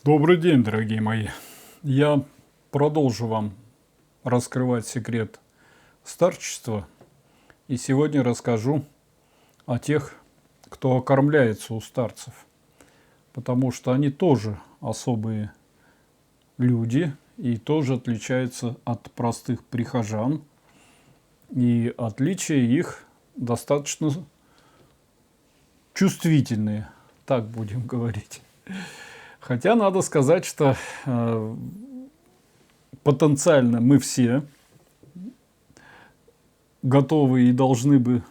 Добрый день, дорогие мои. Я продолжу вам раскрывать секрет старчества. И сегодня расскажу о тех, кто окормляется у старцев. Потому что они тоже особые люди и тоже отличаются от простых прихожан. И отличия их достаточно чувствительные, так будем говорить. Хотя надо сказать, что потенциально мы все готовы и должны бы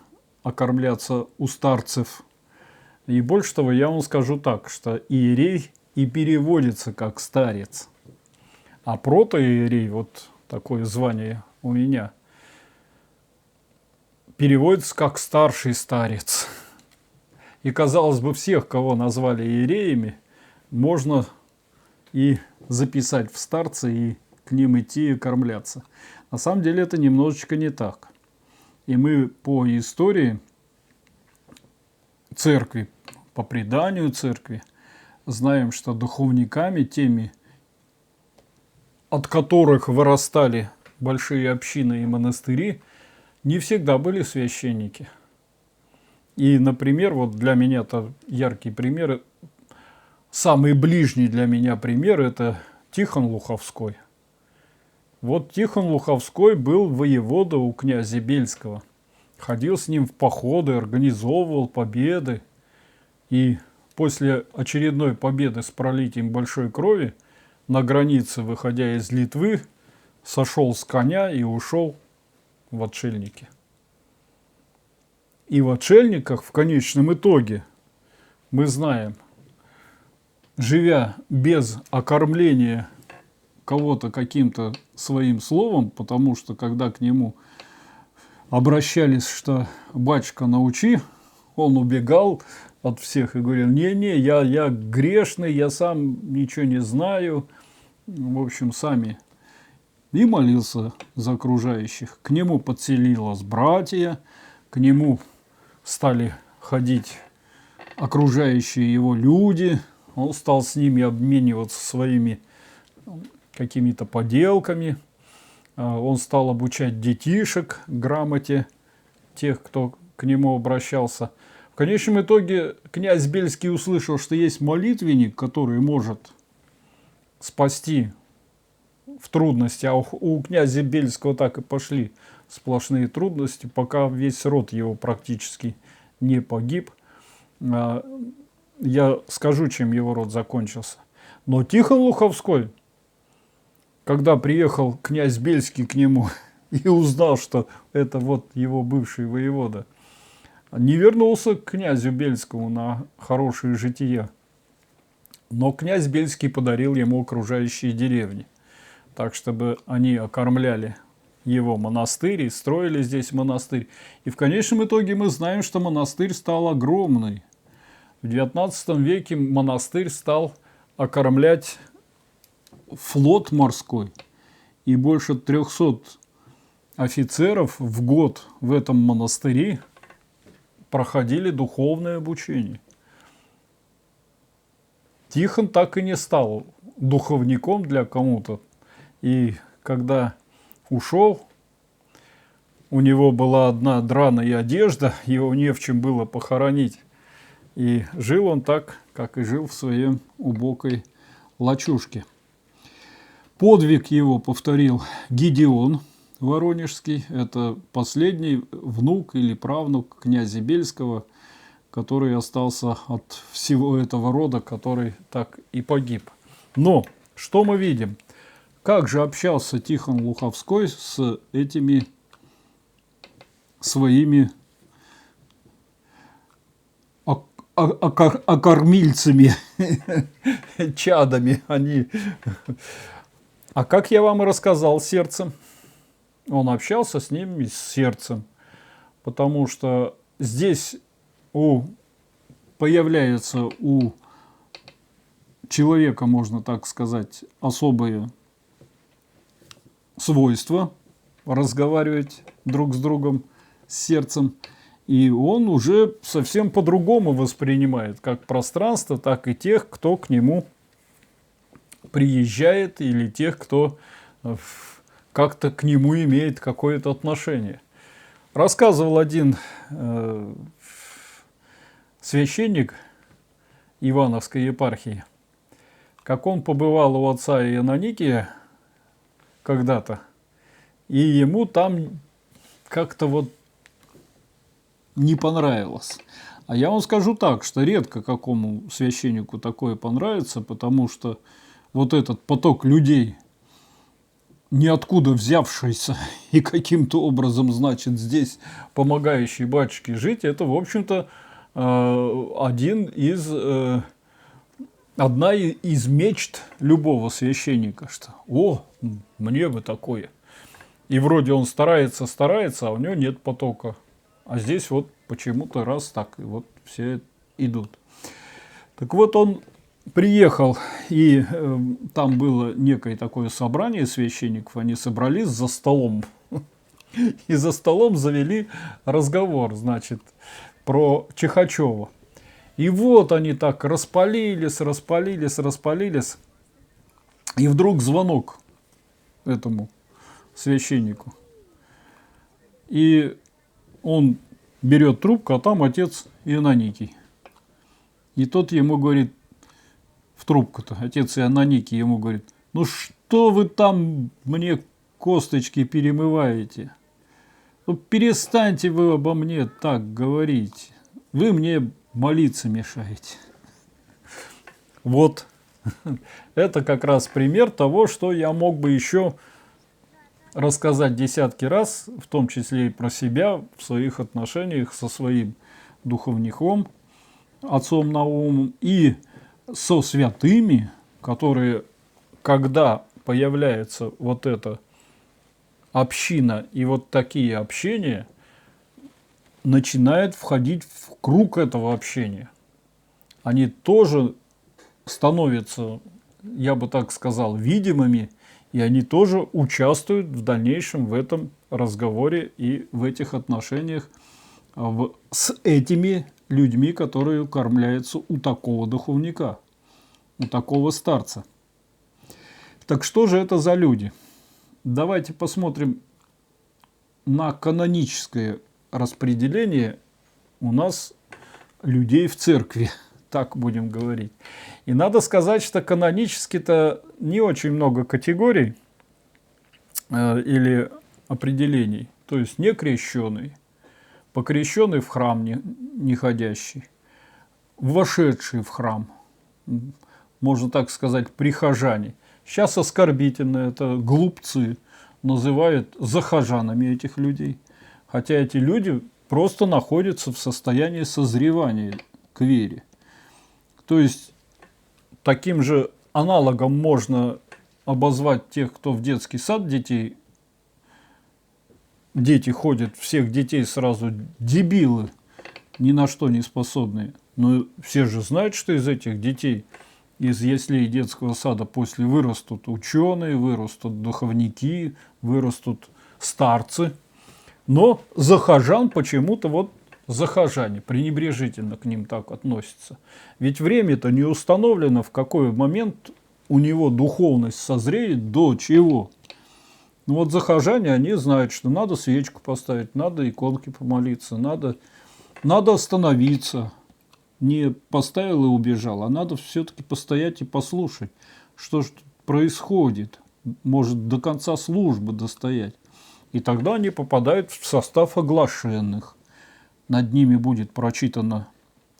окормляться у старцев. И больше того, я вам скажу так, что иерей и переводится как старец. А протоиерей, вот такое звание у меня, переводится как старший старец. И казалось бы, всех, кого назвали иереями, можно и записать в старцы, и к ним идти и кормляться. На самом деле это немножечко не так. И мы по истории церкви, по преданию церкви, знаем, что духовниками, теми, от которых вырастали большие общины и монастыри, не всегда были священники. И, например, вот для меня это яркий пример, самый ближний для меня пример – это Тихон Луховской. Вот Тихон Луховской был воевода у князя Бельского. Ходил с ним в походы, организовывал победы. И после очередной победы с пролитием большой крови на границе, выходя из Литвы, сошел с коня и ушел в отшельники. И в отшельниках в конечном итоге, мы знаем, живя без окормления кого-то каким-то своим словом, потому что когда к нему обращались, что «батюшка, научи», он убегал от всех и говорил: «Не-не, я грешный, я сам ничего не знаю». В общем, сами. И молился за окружающих. К нему подселилось братья, к нему стали ходить окружающие его люди. Он стал с ними обмениваться своими какими-то поделками. Он стал обучать детишек грамоте, тех, кто к нему обращался. В конечном итоге князь Бельский услышал, что есть молитвенник, который может спасти в трудности. А у князя Бельского так и пошли сплошные трудности, пока весь род его практически не погиб. Я скажу, чем его род закончился. Но Тихон Луховской, когда приехал князь Бельский к нему и узнал, что это вот его бывший воевода, не вернулся к князю Бельскому на хорошее житие. Но князь Бельский подарил ему окружающие деревни, так чтобы они окормляли его монастырь и строили здесь монастырь. И в конечном итоге мы знаем, что монастырь стал огромный. В XIX веке монастырь стал окормлять флот морской, и больше 300 офицеров в год в этом монастыре проходили духовное обучение. Тихон так и не стал духовником для кому-то. И когда ушел, у него была одна драная одежда, его не в чем было похоронить. И жил он так, как и жил в своей убогой лачушке. Подвиг его повторил Гедеон Воронежский. Это последний внук или правнук князя Бельского, который остался от всего этого рода, который так и погиб. Но что мы видим? Как же общался Тихон Луховской с этими своими окормильцами, чадами они. А как я вам и рассказал, сердцем. Он общался с ними с сердцем. Потому что здесь появляется у человека, можно так сказать, особые свойства разговаривать друг с другом, с сердцем. И он уже совсем по-другому воспринимает как пространство, так и тех, кто к нему приезжает, или тех, кто как-то к нему имеет какое-то отношение. Рассказывал один священник Ивановской епархии, как он побывал у отца Ионаникия когда-то, и ему там как-то вот не понравилось. А я вам скажу так, что редко какому священнику такое понравится, потому что вот этот поток людей, ниоткуда взявшийся и каким-то образом, значит, здесь помогающий батюшке жить, это, в общем-то, одна из мечт любого священника, что мне бы такое. И вроде он старается, а у него нет потока. А здесь вот почему-то раз так, и вот все идут. Так вот, он приехал, и там было некое такое собрание священников, они собрались за столом. И за столом завели разговор, значит, про Чихачева. И вот они так распалились. И вдруг звонок этому священнику. И он берет трубку, а там отец Ионаникий. И тот ему говорит, в трубку-то, отец Ионаникий ему говорит, ну что вы там мне косточки перемываете? Ну перестаньте вы обо мне так говорить. Вы мне молиться мешаете. Вот. Это как раз пример того, что я мог бы еще рассказать десятки раз, в том числе и про себя, в своих отношениях со своим духовником, отцом Наумом, и со святыми, которые, когда появляется вот эта община и вот такие общения, начинают входить в круг этого общения. Они тоже становятся, я бы так сказал, видимыми, и они тоже участвуют в дальнейшем в этом разговоре и в этих отношениях с этими людьми, которые кормляются у такого духовника, у такого старца. Так что же это за люди? Давайте посмотрим на каноническое распределение у нас людей в церкви, так будем говорить. И надо сказать, что канонически-то не очень много категорий или определений. То есть некрещенный, покрещенный в храм не ходящий, вошедший в храм, можно так сказать, прихожане. Сейчас оскорбительно, это глупцы называют захожанами этих людей. Хотя эти люди просто находятся в состоянии созревания к вере. То есть таким же аналогом можно обозвать тех, кто в детский сад детей, дети ходят, всех детей сразу дебилы, ни на что не способные. Но все же знают, что из этих детей, из яслей детского сада после вырастут ученые, вырастут духовники, вырастут старцы. Но захожан почему-то вот захожане пренебрежительно к ним так относятся. Ведь время-то не установлено, в какой момент у него духовность созреет до чего. Ну вот захожане, они знают, что надо свечку поставить, надо иконки помолиться, надо остановиться. Не поставил и убежал, а надо все-таки постоять и послушать, что же тут происходит. Может, до конца службы достоять. И тогда они попадают в состав оглашенных. Над ними будет прочитано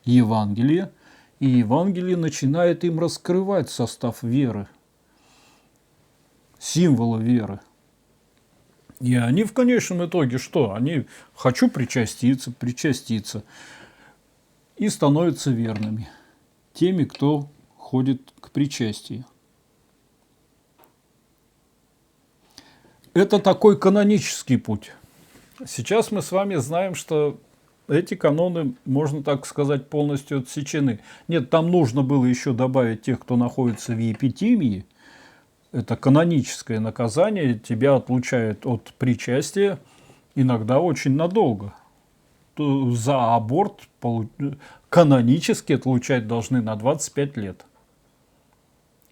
Евангелие, и Евангелие начинает им раскрывать состав веры, символы веры. И они в конечном итоге что? Они «хочу причаститься», и становятся верными, теми, кто ходит к причастию. Это такой канонический путь. Сейчас мы с вами знаем, что эти каноны, можно так сказать, полностью отсечены. Нет, там нужно было еще добавить тех, кто находится в епитимии. Это каноническое наказание, тебя отлучает от причастия иногда очень надолго. За аборт канонически отлучать должны на 25 лет.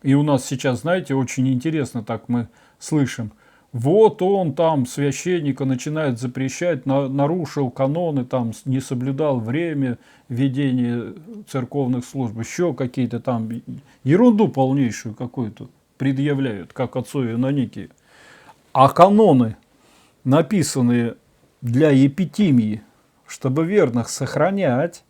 И у нас сейчас, знаете, очень интересно так мы слышим. Вот он там, священника, начинает запрещать, нарушил каноны, там, не соблюдал время ведения церковных служб, еще какие-то там ерунду полнейшую какую-то предъявляют, как отцу Иононикии. А каноны, написанные для епитимии, чтобы верных сохранять,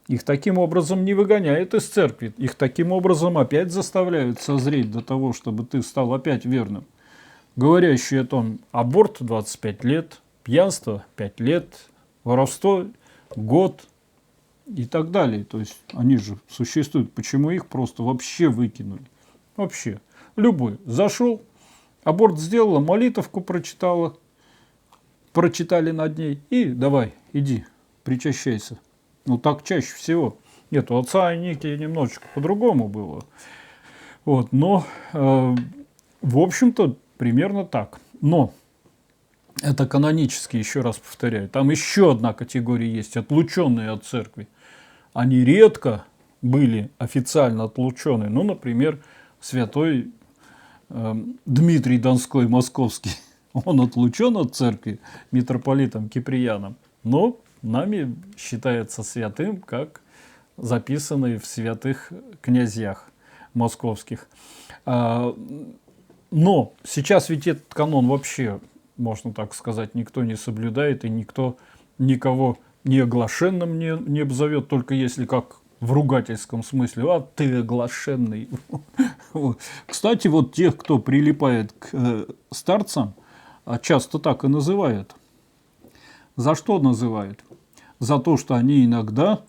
их таким образом не выгоняют из церкви, их таким образом опять заставляют созреть до того, чтобы ты стал опять верным. Говорящие о том, аборт 25 лет, пьянство 5 лет, воровство год и так далее. То есть они же существуют. Почему их просто вообще выкинули? Вообще. Любой. Зашел, аборт сделала, молитовку прочитала, прочитали над ней и давай, иди, причащайся. Ну так чаще всего. Нет, у отца Ионикия немножечко по-другому было. Вот, но в общем-то примерно так. Но это канонические, еще раз повторяю. Там еще одна категория есть, отлученные от церкви. Они редко были официально отлучены. Ну, например, святой Дмитрий Донской Московский. Он отлучен от церкви митрополитом Киприяном, но нами считается святым, как записанный в святых князьях московских. Но сейчас ведь этот канон вообще, можно так сказать, никто не соблюдает, и никто никого не оглашенным не обзовет, только если как в ругательском смысле, а ты оглашенный. Кстати, вот тех, кто прилипает к старцам, часто так и называют. За что называют? За то, что они иногда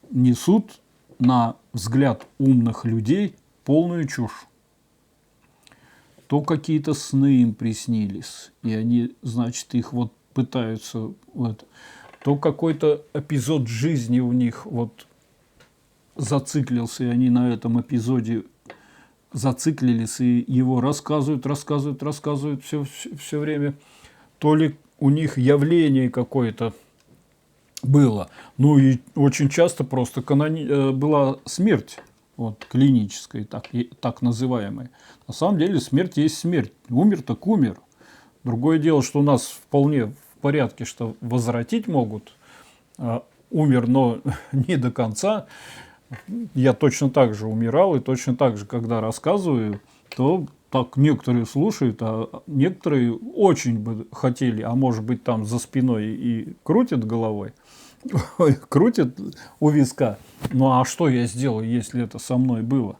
несут, на взгляд умных людей, полную чушь. То какие-то сны им приснились, и они, значит, их вот пытаются, вот, то какой-то эпизод жизни у них вот зациклился, и они на этом эпизоде зациклились, и его рассказывают все время. То ли у них явление какое-то было. Ну и очень часто просто была смерть. Вот, клинической, так называемой. На самом деле смерть есть смерть. Умер так умер. Другое дело, что у нас вполне в порядке, что возвратить могут. Умер, но не до конца. Я точно так же умирал, и точно так же, когда рассказываю, то так некоторые слушают, а некоторые очень бы хотели, а может быть там за спиной и крутят головой. Крутит у виска. Ну а что я сделаю, если это со мной было?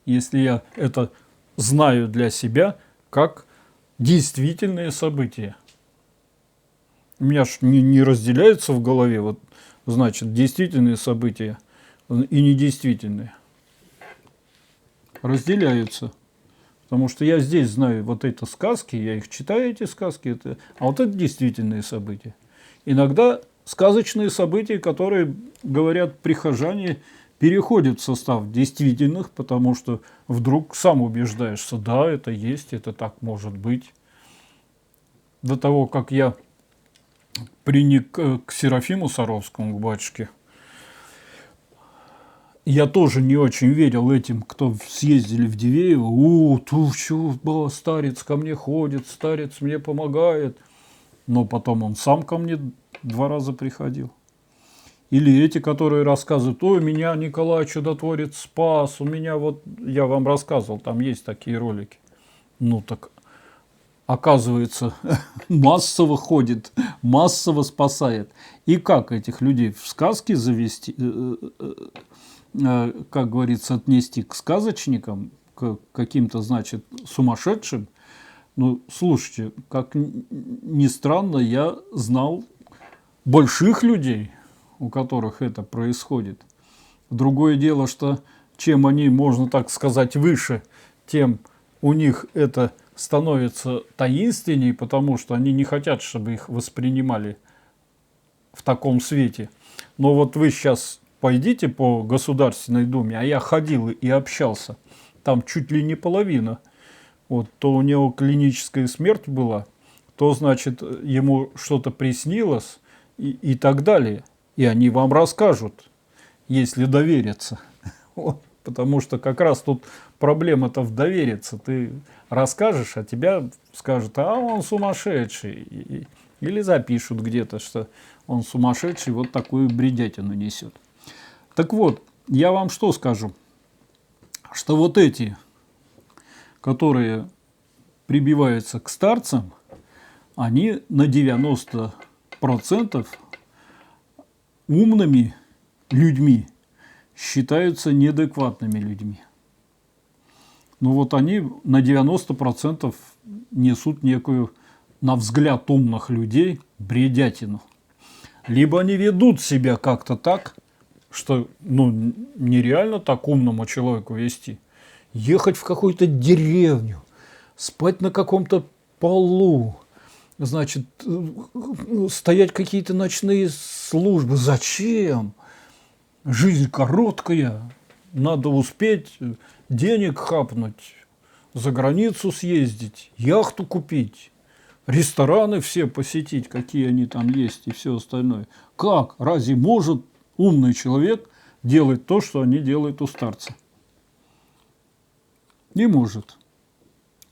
Если я это знаю для себя как действительные события. У меня ж не разделяются в голове, вот, значит, действительные события и недействительные. Разделяются. Потому что я здесь знаю вот эти сказки, я их читаю, эти сказки, а вот это действительные события. Иногда сказочные события, которые, говорят прихожане, переходят в состав действительных, потому что вдруг сам убеждаешься, да, это есть, это так может быть. До того, как я приник к Серафиму Саровскому, к батюшке, я тоже не очень верил этим, кто съездили в Дивеево. Старец ко мне ходит, старец мне помогает. Но потом он сам ко мне 2 раза приходил. Или эти, которые рассказывают, ой, меня Николай Чудотворец спас, у меня вот, я вам рассказывал, там есть такие ролики. Ну так, оказывается, массово ходит, массово спасает. И как этих людей в сказки завести, как говорится, отнести к сказочникам, к каким-то, значит, сумасшедшим? Ну, слушайте, как ни странно, я знал больших людей, у которых это происходит. Другое дело, что чем они, можно так сказать, выше, тем у них это становится таинственнее, потому что они не хотят, чтобы их воспринимали в таком свете. Но вот вы сейчас пойдите по Государственной Думе, а я ходил и общался, там чуть ли не половина. Вот, то у него клиническая смерть была, то, значит, ему что-то приснилось и так далее. И они вам расскажут, если доверятся. Вот. Потому что как раз тут проблема-то в довериться. Ты расскажешь, а тебя скажут, а он сумасшедший. Или запишут где-то, что он сумасшедший, вот такую бредятину несет. Так вот, я вам что скажу? Что вот эти, которые прибиваются к старцам, они на 90% умными людьми считаются неадекватными людьми. Но вот они на 90% несут некую, на взгляд умных людей, бредятину. Либо они ведут себя как-то так, что нереально так умному человеку вести. Ехать в какую-то деревню, спать на каком-то полу, значит, стоять какие-то ночные службы. Зачем? Жизнь короткая, надо успеть денег хапнуть, за границу съездить, яхту купить, рестораны все посетить, какие они там есть и все остальное. Как? Разве может умный человек делать то, что они делают у старца? Не может.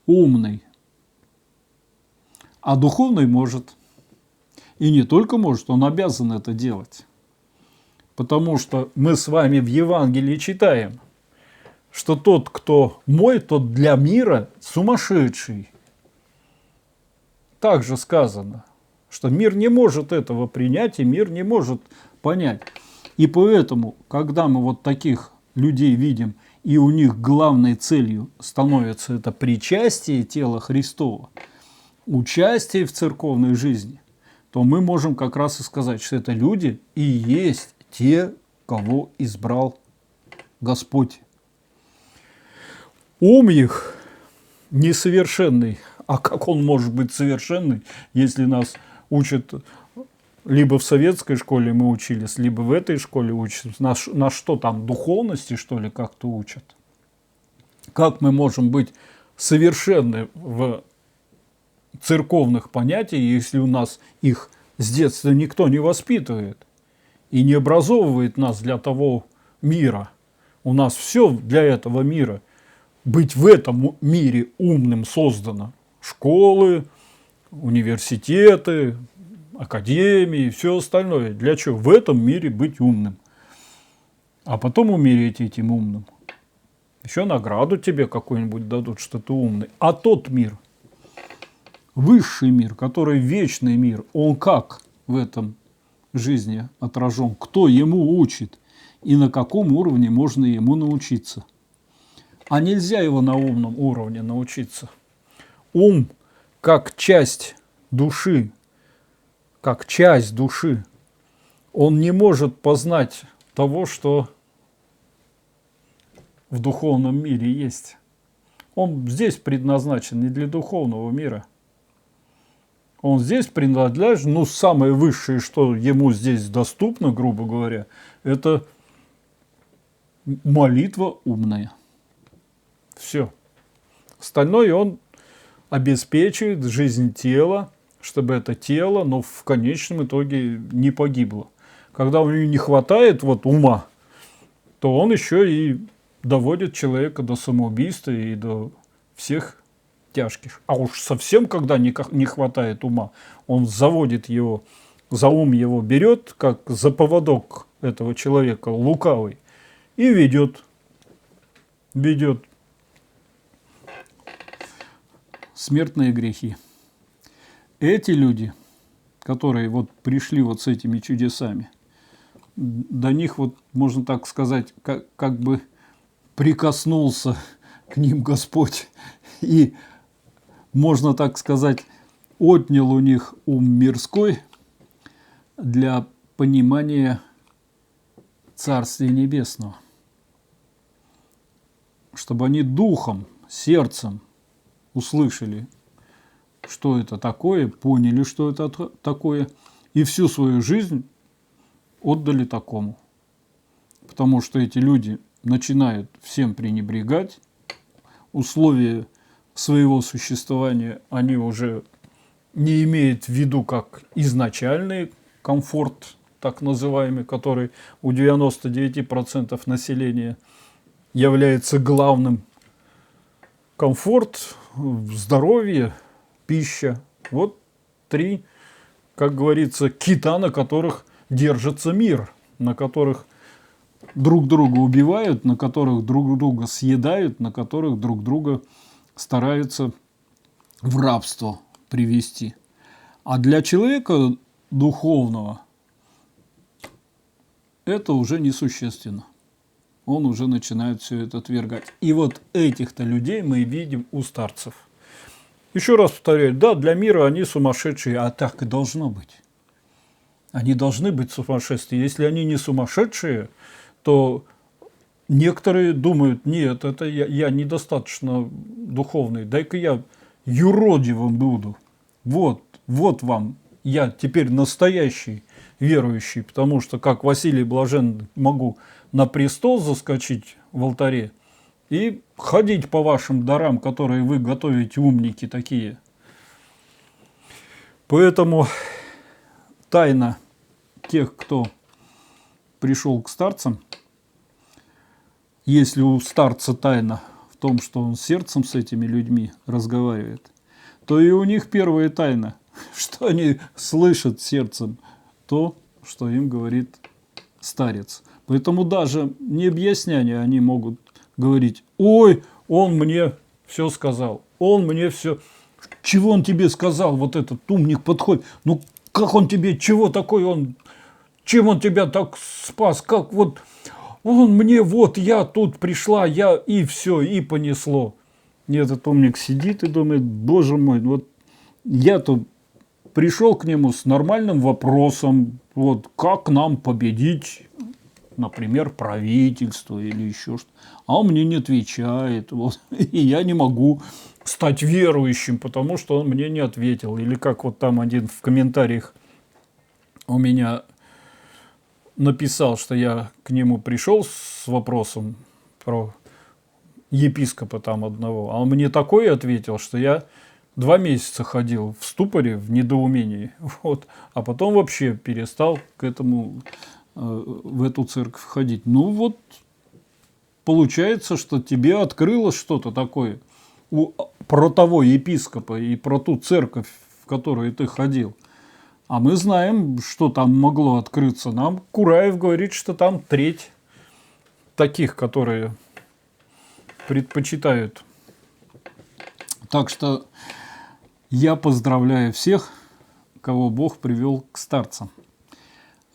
Умный. А духовный может. И не только может, он обязан это делать. Потому что мы с вами в Евангелии читаем, что тот, кто мой, тот для мира сумасшедший. Также сказано, что мир не может этого принять, и мир не может понять. И поэтому, когда мы вот таких людей видим, и у них главной целью становится это причастие тела Христова, участие в церковной жизни, то мы можем как раз и сказать, что это люди и есть те, кого избрал Господь. Ум их несовершенный. А как он может быть совершенный, если нас учат либо в советской школе мы учились, либо в этой школе учатся? На что там, духовности, что ли, как-то учат? Как мы можем быть совершенны в церковных понятиях, если у нас их с детства никто не воспитывает и не образовывает нас для того мира? У нас все для этого мира. Быть в этом мире умным создано. Школы, университеты, академии и все остальное. Для чего? В этом мире быть умным. А потом умереть этим умным. Еще награду тебе какую-нибудь дадут, что ты умный. А тот мир, высший мир, который вечный мир, он как в этом жизни отражен? Кто ему учит? И на каком уровне можно ему научиться? А нельзя его на умном уровне научиться. Ум, как часть души, он не может познать того, что в духовном мире есть. Он здесь предназначен не для духовного мира. Он здесь принадлежит, самое высшее, что ему здесь доступно, грубо говоря, это молитва умная. Все. Остальное он обеспечивает жизнь тела, чтобы это тело, но в конечном итоге не погибло. Когда у него не хватает ума, то он еще и доводит человека до самоубийства и до всех тяжких. А уж совсем, когда не хватает ума, он заводит его, за ум его берет, как за поводок этого человека лукавый, и ведет смертные грехи. Эти люди, которые пришли с этими чудесами, до них можно так сказать, как бы прикоснулся к ним Господь и, можно так сказать, отнял у них ум мирской для понимания Царствия Небесного, чтобы они духом, сердцем услышали, что это такое, поняли, что это такое, и всю свою жизнь отдали такому. Потому что эти люди начинают всем пренебрегать, условия своего существования они уже не имеют в виду как изначальный комфорт, так называемый, который у 99% населения является главным. Комфорт, здоровье, пища. Вот 3, как говорится, кита, на которых держится мир, на которых друг друга убивают, на которых друг друга съедают, на которых друг друга стараются в рабство привести. А для человека духовного это уже несущественно. Он уже начинает все это отвергать. И вот этих-то людей мы видим у старцев. Еще раз повторяю, да, для мира они сумасшедшие, а так и должно быть. Они должны быть сумасшедшие. Если они не сумасшедшие, то некоторые думают, нет, это я недостаточно духовный, дай-ка я юродивым буду. Вот вам, я теперь настоящий верующий, потому что, как Василий Блаженный, могу на престол заскочить в алтаре и ходить по вашим дарам, которые вы готовите, умники такие. Поэтому тайна тех, кто пришел к старцам, если у старца тайна в том, что он сердцем с этими людьми разговаривает, то и у них первая тайна, что они слышат сердцем то, что им говорит старец. Поэтому даже не объясняя, они могут говорить: ой, он мне все сказал, он мне все... Чего он тебе сказал, вот этот умник подходит? Ну, как он тебе, чего такой он, чем он тебя так спас, как вот... Он мне, вот я тут пришла, я и все, и понесло. И этот умник сидит и думает: боже мой, вот я тут пришел к нему с нормальным вопросом, вот как нам победить, например, правительство или еще что-то. А он мне не отвечает, вот, и я не могу стать верующим, потому что он мне не ответил. Или как вот там один в комментариях у меня написал, что я к нему пришел с вопросом про епископа там одного, а он мне такое ответил, что я 2 месяца ходил в ступоре, в недоумении, вот, а потом вообще перестал к этому, в эту церковь ходить. Ну вот, получается, что тебе открылось что-то такое про того епископа и про ту церковь, в которую ты ходил. А мы знаем, что там могло открыться. Нам Кураев говорит, что там 1/3 таких, которые предпочитают. Так что я поздравляю всех, кого Бог привел к старцам.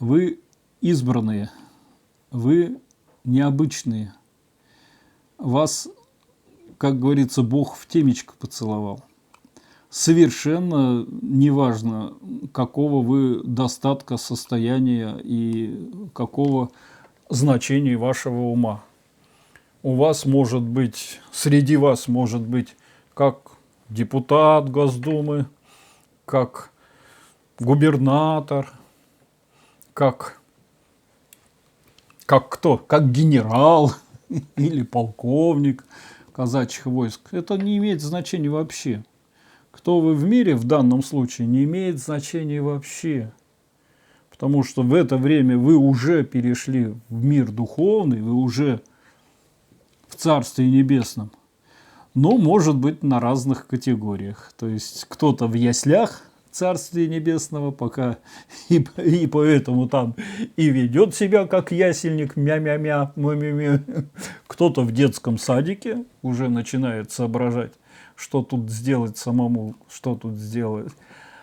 Вы избранные, вы необычные. Вас, как говорится, Бог в темечко поцеловал. Совершенно неважно, какого вы достатка, состояния и какого значения вашего ума. У вас может быть, среди вас может быть как депутат Госдумы, как губернатор, как кто? Как генерал или полковник казачьих войск. Это не имеет значения вообще. Кто вы в мире в данном случае, не имеет значения вообще. Потому что в это время вы уже перешли в мир духовный, вы уже в Царстве Небесном. Но, может быть, на разных категориях. То есть, кто-то в яслях Царствия Небесного пока и поэтому там и ведет себя как ясельник, мя-мя-мя, мя-мя-мя. Кто-то в детском садике уже начинает соображать, что тут сделать самому, что тут сделать.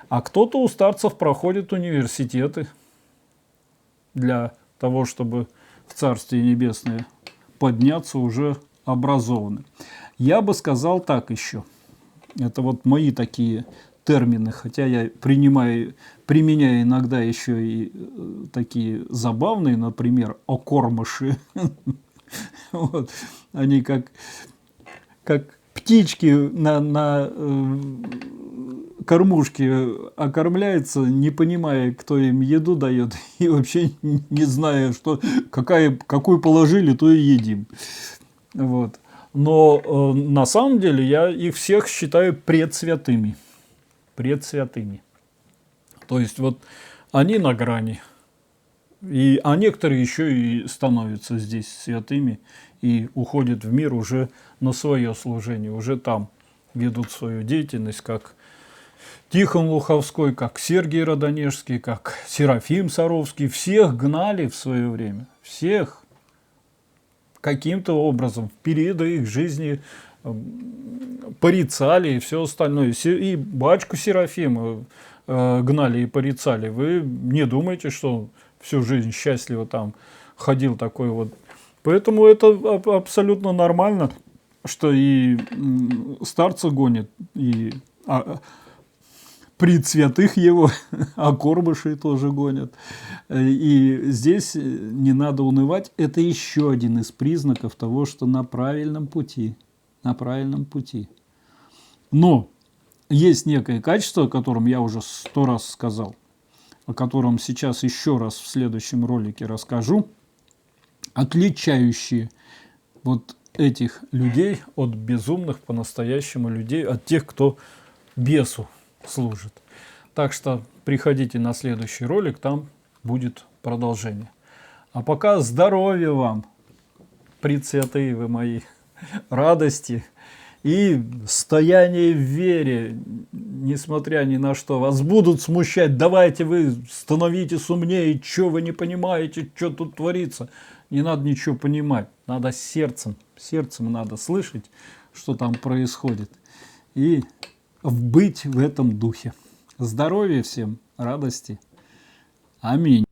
А кто-то у старцев проходит университеты для того, чтобы в Царствие Небесное подняться уже образованным. Я бы сказал так еще. Это вот мои такие термины, хотя я применяю иногда еще и такие забавные, например, окормыши. Вот. Они как птички на кормушке окормляются, не понимая, кто им еду дает, и вообще не зная, что какую положили, то и едим. Вот. Но на самом деле я их всех считаю предсвятыми. Предсвятыми. То есть вот они на грани. А некоторые еще и становятся здесь святыми и уходят в мир уже на свое служение, уже там ведут свою деятельность, как Тихон Луховской, как Сергий Родонежский, как Серафим Саровский. Всех гнали в свое время, всех каким-то образом в периоды их жизни порицали и все остальное. И батюшку Серафима гнали и порицали. Вы не думаете, что всю жизнь счастливо там ходил такой вот. Поэтому это абсолютно нормально, что и старца гонят, и пред святых его, а Корбышей тоже гонят. И здесь не надо унывать. Это еще один из признаков того, что на правильном пути. На правильном пути. Но есть некое качество, о котором я уже 100 раз сказал, о котором сейчас еще раз в следующем ролике расскажу, отличающие вот этих людей от безумных по-настоящему людей, от тех, кто бесу служит. Так что приходите на следующий ролик, там будет продолжение. А пока здоровья вам, пресвятые вы мои, радости и стояние в вере, несмотря ни на что. Вас будут смущать, давайте вы становитесь умнее, что вы не понимаете, что тут творится. Не надо ничего понимать, надо сердцем надо слышать, что там происходит, и быть в этом духе. Здоровья всем, радости. Аминь.